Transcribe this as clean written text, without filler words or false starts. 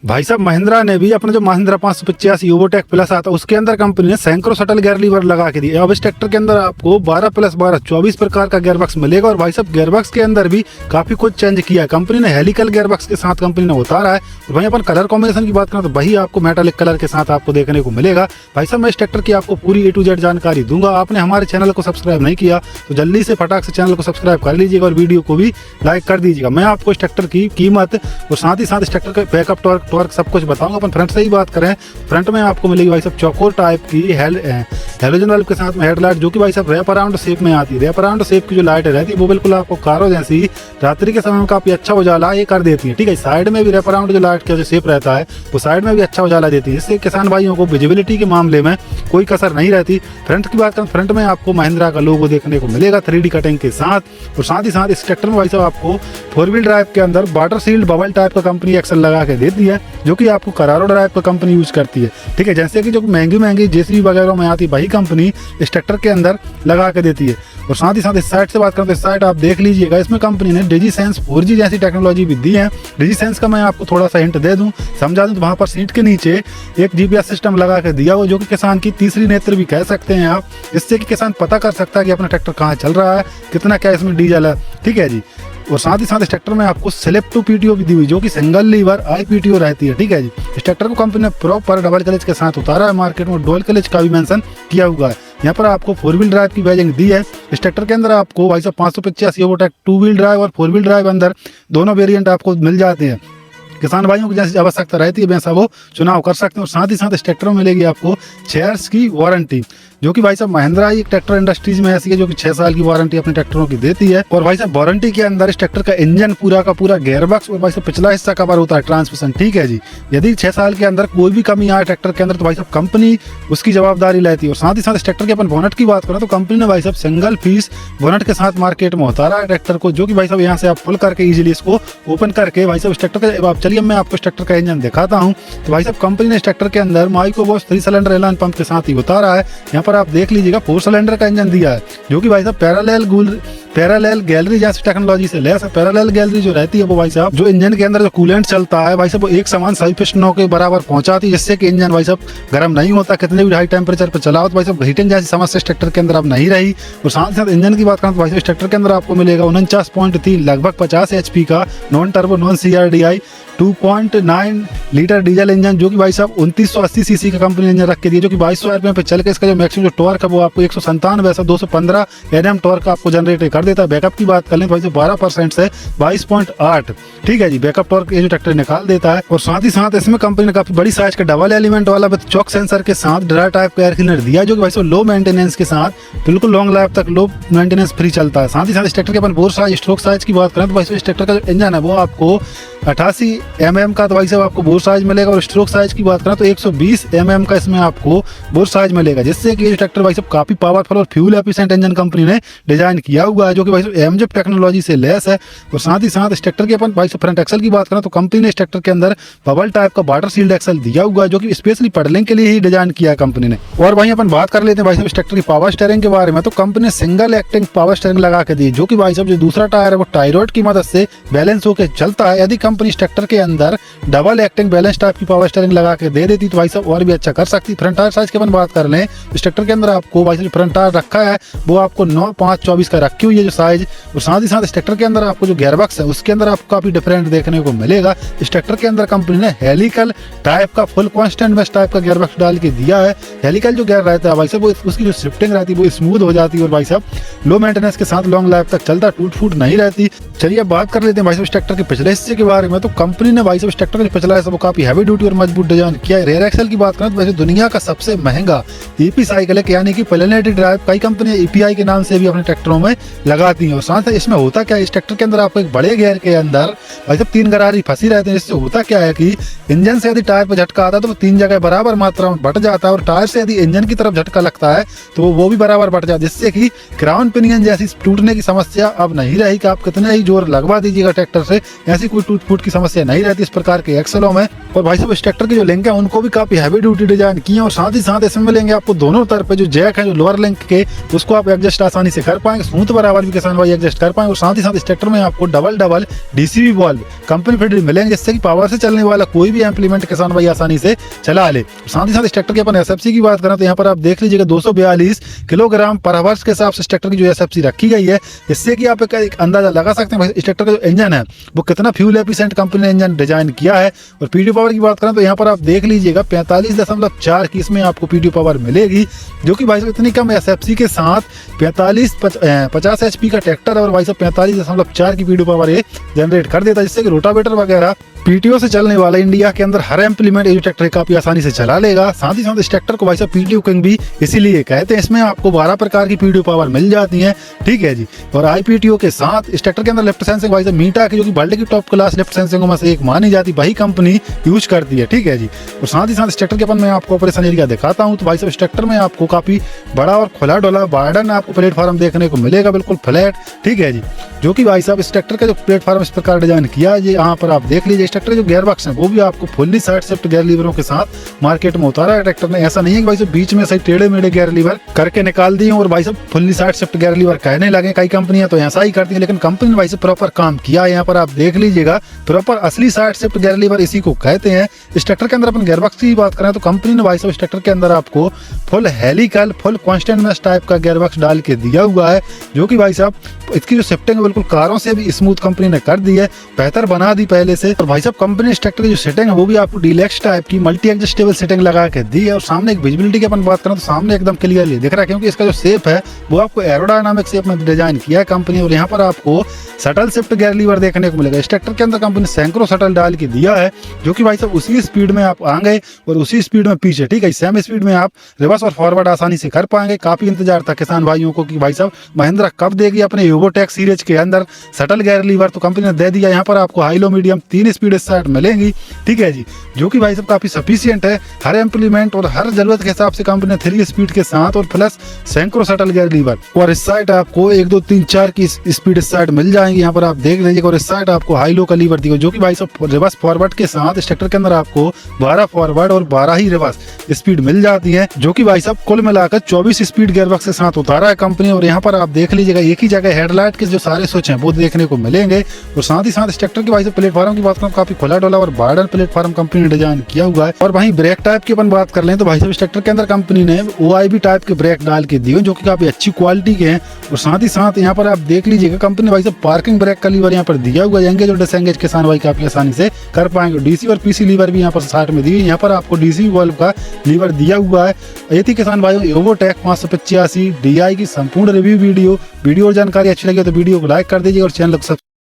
भाई साहब महिंद्रा ने भी अपना जो महिंद्रा 585 यूबोटेक प्लस आता है उसके अंदर कंपनी ने सैंकड़ों शटल गियर लीवर लगा के दिए। अब इस ट्रैक्टर के अंदर आपको 12+12 24 प्रकार का गियरबॉक्स मिलेगा। और भाई साहब गियरबॉक्स के अंदर भी काफी कुछ चेंज किया है कंपनी ने। हेलिकल गियरबॉक्स के साथ कंपनी ने उतारा है। और भाई अपन कलर कॉम्बिनेशन की बात करें तो वही आपको मेटालिक कलर के साथ आपको देखने को मिलेगा। भाई साहब मैं इस ट्रैक्टर की आपको पूरी A to Z जानकारी दूंगा। आपने हमारे चैनल को सब्सक्राइब नहीं किया तो जल्दी से फटाक से चैनल को सब्सक्राइब कर लीजिएगा और वीडियो को भी लाइक कर दीजिएगा। मैं आपको इस ट्रैक्टर की कीमत और साथ ही साथ इस ट्रैक्टर का बैकअप टॉर्क सब कुछ बताऊंगा। अपन फ्रंट से ही बात करें, फ्रंट में आपको मिलेगी भाई साहब चौकोर टाइप की हेलोजन बल्ब के साथ में हेडलाइट, जो कि भाई साहब रैप अराउंड शेप में आती है। रैप अराउंड शेप की जो लाइट रहती है वो बिल्कुल आपको कारों जैसी रात्रि के समय में काफी अच्छा उजाला ये कर देती है। ठीक है, साइड में भी रैप अराउंड जो लाइट का जो शेप रहता है वो साइड में भी अच्छा उजाला देती है, जिससे किसान भाइयों को विजिबिलिटी के मामले में कोई कसर नहीं रहती। फ्रंट की बात करें, फ्रंट में आपको महिंद्रा का लोगो देखने को मिलेगा 3D कटिंग के साथ। और साथ ही साथ इस ट्रैक्टर में भाई साहब आपको 4 व्हील ड्राइव के अंदर वाटर सील्ड बबल टाइप का कंपनी एक्सल लगा के देती है, जो कि आपको करारो ड्राइव का कंपनी यूज करती है। ठीक है, जैसे कि जो महंगी JCB वगैरह में आती है वही कंपनी इस ट्रैक्टर के अंदर लगा के देती है। और साथ ही साथ इस साइड से बात करें तो इस साइड आप देख लीजिएगा, इसमें कंपनी ने डिजीसेंस 4G जैसी टेक्नोलॉजी भी दी है। डिजीसेंस का मैं आपको थोड़ा सा हिंट दे दूं, समझा दूं तो वहां पर सीट के नीचे एक GPS सिस्टम लगा के दिया हुआ, जो कि किसान की तीसरी नेत्र भी कह सकते हैं आप, जिससे कि किसान पता कर सकता है कि अपना ट्रैक्टर कहाँ चल रहा है, कितना क्या इसमें डीजल है। ठीक है जी। और साथ ही साथ इस ट्रैक्टर में आपको स्लिप टू PTO भी दी हुई, जो कि सिंगल लीवर IPTO रहती है। ठीक है जी। इस ट्रैक्टर को कंपनी ने प्रॉपर डबल क्लच के साथ उतारा है, मार्केट में डुअल क्लच का भी मेंशन किया हुआ है। यहाँ पर आपको 4 व्हील ड्राइव की बैजिंग दी है। इस ट्रैक्टर के अंदर आपको भाई साहब 585 यूबोटेक 2 व्हील ड्राइव और 4 व्हील ड्राइव अंदर दोनों वेरिएंट आपको मिल जाते हैं। किसान भाइयों को जैसी आवश्यकता रहती है वैसा वो चुनाव कर सकते हैं। और साथ ही साथ इस ट्रैक्टर में मिलेगी आपको 6 इयर्स की वारंटी, जो कि भाई साहब महिंद्रा ही ट्रैक्टर इंडस्ट्रीज में ऐसी है जो कि 6 साल की वारंटी अपने ट्रैक्टरों की देती है। और भाई साहब वारंटी के अंदर इस ट्रैक्टर का इंजन पूरा का पूरा गियरबॉक्स और भाई साहब पिछला हिस्सा कवर होता है ट्रांसमिशन। ठीक है जी। यदि 6 साल के अंदर कोई भी कमी आए ट्रैक्टर के अंदर तो भाई साहब कंपनी उसकी जवाबदारी लेती है। और साथ ही साथ इस ट्रैक्टर के अपन बोनट की बात करें तो कंपनी ने भाई साहब सिंगल पीस बोनट के साथ मार्केट में उतारा है ट्रैक्टर को, जो कि भाई साहब यहाँ से आप खोल करके इजीली इसको ओपन करके भाई साहब इस ट्रैक्टर का आप चलिए मैं आपको इस ट्रैक्टर का इंजन दिखाता हूँ। तो भाई साहब कंपनी ने इस ट्रैक्टर के अंदर माइको बॉस 3 सिलेंडर एलान पंप के साथ ही उतारा है। यहाँ पर आप देख लीजिएगा 4 सिलेंडर का इंजन दिया है, जो कि भाई साहब पैरेलल गैलरी जैसी टेक्नोलॉजी से लेस है। पैरेलल गैलरी जो रहती है वो भाई साहब जो इंजन के अंदर जो कूलेंट चलता है भाई साहब वो एक समान सभी पिस्टनों के बराबर पहुंचाती है, जिससे कि इंजन भाई साहब गर्म नहीं होता। कितने भी हाई टेम्परेचर पर चलाओ तो भाई साहब हीटिंग जैसी समस्या इस ट्रैक्टर के अंदर अब नहीं रही। और साथ ही साथ इंजन की बात करें तो भाई साहब इस ट्रैक्टर के अंदर आपको मिलेगा 49.3 लगभग 50 HP का non turbo non CRDI 2.9 litre diesel engine, जो कि भाई साहब 2980 cc का कंपनी इंजन रख के दिया, जो कि 2200 RPM पे चल के इसका जो मैक्सिमम जो टॉर्क है वो आपको 197 ऐसा 215 Nm टॉर्क आपको जनरेट कर देता है। बैकअप की बात कर लें तो भाई साहब 12% से 22.8। ठीक है जी, बैकअप टॉर्क ये जो ट्रैक्टर निकाल देता है। और साथ ही साथ इसमें कंपनी ने काफी बड़ी साइज का डबल एलिमेंट वाला विद चॉक सेंसर के साथ ड्राई टाइप का एयर क्लीनर दिया, जो कि भाई साहब लो मेंटेनेंस के साथ बिल्कुल लॉन्ग लाइफ तक लो मेंटेनेंस फ्री चलता है। साथ ही साथ इस ट्रैक्टर के अपन बोर साइज स्ट्रोक साइज की बात करें तो भाई साहब इस ट्रैक्टर का जो इंजन है वो आपको 88 mm का तो भाई साहब आपको बोर साइज मिलेगा। और स्ट्रोक साइज की बात करें तो 120 mm का इसमें आपको बोर साइज मिलेगा, जिससे कि ये ट्रैक्टर भाई साहब काफी पावरफुल और फ्यूल एफिशिएंट इंजन कंपनी ने डिजाइन किया हुआ है, जो कि भाई साहब MGF टेक्नोलॉजी से लेस है। और साथ ही साथ इस ट्रैक्टर के अपन भाई साहब फ्रंट एक्सल की बात करें तो कंपनी ने इस ट्रैक्टर के अंदर बबल टाइप का वाटर सील्ड एक्सल दिया हुआ है, जो कि स्पेशली पडलिंग के लिए ही डिजाइन किया है कंपनी ने। और भाई अपन बात कर लेते हैं भाई साहब इस ट्रैक्टर की पावर स्टीयरिंग के बारे में, तो कंपनी ने सिंगल एक्टिंग पावर स्टीयरिंग लगा के दी, जो कि भाई साहब जो दूसरा टायर है वो टाई रॉड की मदद से बैलेंस होकर चलता है। यदि कंपनी इस ट्रैक्टर के अंदर डबल एक्टिंग बैलेंस टाइप की पावर स्टीयरिंग लगा के दे देती तो भाई साहब और भी अच्छा कर सकती। फ्रंट टायर साइज की अपन बात कर लें, इस ट्रैक्टर के अंदर आपको भाई साहब फ्रंट टायर रखा है वो आपको 9.5/24 का रखी हुई है जो साइज। और साथ ही साथ इस ट्रैक्टर के अंदर आपको जो गियरबॉक्स है उसके अंदर आपको काफी डिफरेंट देखने को मिलेगा। इस ट्रैक्टर के अंदर कंपनी ने हेलिकल टाइप का फुल कांस्टेंट बेस टाइप का गियरबॉक्स डाल के दिया है। हेलिकल जो गियर रहता है भाई साहब वो उसकी जो शिफ्टिंग रहती है वो स्मूथ हो जाती है और भाई साहब लो मेंटेनेंस के साथ लॉन्ग लाइफ तक चलता, टूट फूट नहीं रहती। चलिए अब बात कर लेते हैं भाई साहब इस ट्रैक्टर के पिछले हिस्से के बारे में। तो कंपनी ने भाई साहब इस ट्रैक्टर का पिछला हिस्सा वो काफी हैवी ड्यूटी और मजबूत डिजाइन किया है। रेयर एक्सल की बात करें तो वैसे दुनिया का सबसे महंगा EP साइकिल है, यानी कि प्लेनेटरी ड्राइव। कई कंपनियां EPI के नाम से भी अपने ट्रैक्टरों में लगाती हैं। और साथ ही इसमें होता क्या है, इस ट्रैक्टर के अंदर आपको एक बड़े गियर के अंदर भाई साहब 3 गरारी फंसी रहते हैं। इससे होता क्या है कि इंजन से यदि टायर पर झटका आता है तो वो 3 जगह बराबर मात्रा में बट जाता है, और टायर से यदि इंजन की तरफ झटका लगता है तो वो भी बराबर बट जाता है, जिससे कि क्राउन पिनियन जैसी टूटने की समस्या अब नहीं रही कि आप कितने ही जोर लगवा दीजिएगा ट्रैक्टर से, ऐसी कोई टूट फूट की समस्या नहीं रहती इस प्रकार के एक्सलों में। और भाई साहब इस ट्रैक्टर की जो लिंक है उनको भी काफी हैवी ड्यूटी डिजाइन की है। और साथ ही साथ इसमें मिलेंगे आपको दोनों स्मूथर पे जो जैक है जो लोअर लिंक के, उसको आप एडजस्ट आसानी से कर पाएंगे। स्मूथ बराबर भी किसान भाई एडजस्ट कर पाएंगे। और साथ ही साथ इस ट्रैक्टर में आपको double DCB valve company fitted मिलेंगे, जिससे कि पावर से चलने वाला कोई भी इम्प्लीमेंट किसान भाई आसानी से चला ले। साथ ही साथ इस ट्रैक्टर के अपन एसएफसी की बात करें तो यहाँ पर आप देख लीजिएगा 242 किलोग्राम पर आवर्स के हिसाब से इस ट्रैक्टर की जो एसएफसी रखी गई है, जिससे कि आप एक अंदाजा लगा सकते हैं भाई इस ट्रैक्टर का जो इंजन है वो कितना फ्यूल एफिशिएंट कंपनी ने इंजन डिजाइन किया है। और पीडी पावर की बात करें तो यहाँ पर आप देख लीजिएगा 45.4 की इसमें आपको पीडी पावर मिलेगी, जो कि भाई साहब इतनी कम एसएफसी के साथ 50 एचपी का ट्रैक्टर और भाई साहब 45.4 की पीडी पावर ये जनरेट कर देता है, जिससे कि रोटावेटर वगैरह पीटीओ से चलने वाला इंडिया के अंदर हर इम्प्लीमेंट ये ट्रैक्टर काफी आसानी से चला लेगा। साथ ही साथ इस ट्रैक्टर को भाई साहब पीटीओ किंग भी इसीलिए कहते हैं। इसमें आपको 12 प्रकार की पीटीओ पावर मिल जाती है, ठीक है जी। और आईपीटीओ के साथ इस ट्रैक्टर के अंदर लिफ्ट सेंसिंग भाई साहब मीटा की, जो कि वर्ल्ड की टॉप क्लास लिफ्ट सेंसिंग में से एक मानी जाती, वही कंपनी यूज करती है, ठीक है जी। और साथ ही साथ इस ट्रैक्टर के अपन मैं आपको ऑपरेशन एरिया दिखाता हूँ। तो भाई साहब इस ट्रैक्टर में आपको काफी बड़ा और खुला डोला बार्डन आपको प्लेटफॉर्म देखने को मिलेगा, बिल्कुल फ्लैट, ठीक है जी। जो कि भाई साहब इस ट्रैक्टर का जो प्लेटफॉर्म इस प्रकार डिजाइन किया है, यहाँ पर आप देख लीजिए। इस ट्रैक्टर के जो गियर बॉक्स है वो भी आपको फुल्ली साइड शिफ्ट गियर लीवरों के साथ मार्केट में उतारा है ट्रैक्टर ने। ऐसा नहीं है कि भाई साहब बीच में सही टेढ़े मेढ़े गियर लीवर करके निकाल दिए और भाई साहब fully side shift gear lever कहने लगे। कई कंपनियां तो ऐसा ही करती है, लेकिन कंपनी ने भाई साहब प्रॉपर काम किया है। यहाँ पर आप देख लीजिएगा प्रॉपर असली साइड शिफ्ट गियर लीवर इसी को कहते हैं। इस ट्रैक्टर के अंदर अपन गियर बॉक्स की बात करें तो कंपनी ने भाई साहब इस ट्रैक्टर के अंदर आपको full helical full constant mesh type का गियर बॉक्स डाल के दिया हुआ है, जो कि भाई साहब इसकी जो शिफ्टिंग है बिल्कुल कारों से भी स्मूथ कंपनी ने कर दी है, बेहतर बना दी पहले से। और भाई साहब कंपनी इस ट्रैक्टर की जो सेटिंग है वो भी आपको डीलक्स टाइप की मल्टी एडजस्टेबल सेटिंग लगा के दी है। और सामने एक विजिबिलिटी की अपन बात करें तो सामने एकदम क्लियरली दिख रहा है, क्योंकि इसका जो शेप है वो आपको एरोडायनामिक शेप में डिजाइन किया है कंपनी। और यहाँ पर आपको शटल शिफ्ट गियर लीवर देखने को मिलेगा। इस ट्रैक्टर के अंदर कंपनी सैंकड़ों शटल डाल के दिया है, जो कि भाई साहब उसी स्पीड में आप आगे और उसी स्पीड में पीछे, ठीक है, सेम स्पीड में आप रिवर्स और फॉरवर्ड आसानी से कर पाएंगे। काफी इंतजार था किसान भाइयों को कि भाई साहब महिंद्रा कब देगी अपने यूबोटेक सीरीज के अंदर शटल गियर लीवर, तो कंपनी ने दे दिया। यहाँ पर आपको हाई लो मीडियम 3 स्पीड इस साइड मिलेंगी, ठीक है जी, जो कि भाई साहब काफी सफिशियंट है हर इम्प्लीमेंट और हर जरूरत के हिसाब से कंपनी ने 3 स्पीड के साथ और प्लस सैंकड़ों शटल गियर लीवर। और इस साइड आपको 1 2 3 4 की स्पीड इस साइड मिल जाएंगी, यहाँ पर आप देख लीजिएगा। और इस साइड आपको हाई लो का लीवर दिया, जो कि भाई साहब रिवर्स फॉरवर्ड के साथ इस ट्रैक्टर के अंदर आपको 12 फॉरवर्ड और 12 ही रिवर्स स्पीड मिल जाती है, जो कि भाई साहब कुल मिलाकर 24 स्पीड गियरबॉक्स के साथ उतारा है कंपनी। और यहाँ पर आप देख लीजिएगा एक ही जगह हेडलाइट के जो सारे स्विच हैं वो देखने को मिलेंगे। और साथ ही साथ इस ट्रैक्टर की भाई साहब प्लेटफॉर्म की बात करें काफी खुला डोला और बार्डर प्लेटफॉर्म कंपनी ने डिजाइन किया हुआ है। और वहीं ब्रेक टाइप की अपन बात कर लें तो भाई साहब इस ट्रैक्टर के अंदर कंपनी ने OIB टाइप के ब्रेक डाल के दिए, जो कि काफी अच्छी क्वालिटी के हैं। और साथ ही साथ यहाँ पर आप देख लीजिएगा कंपनी भाई साहब पार्किंग ब्रेक का लीवर यहाँ पर दिया हुआ है, एंगेज और डिसएंगेज किसान भाई काफी आसानी से कर पाएंगे। डीसी और पीसी लीवर भी यहाँ पर साइड में दिए, यहाँ पर आपको डीसी वाल्व का लीवर दिया हुआ है। ये थी किसान भाइयों यूबोटेक 585 DI की संपूर्ण रिव्यू वीडियो और जानकारी अच्छी लगी तो वीडियो को लाइक कर दीजिए और चैनल को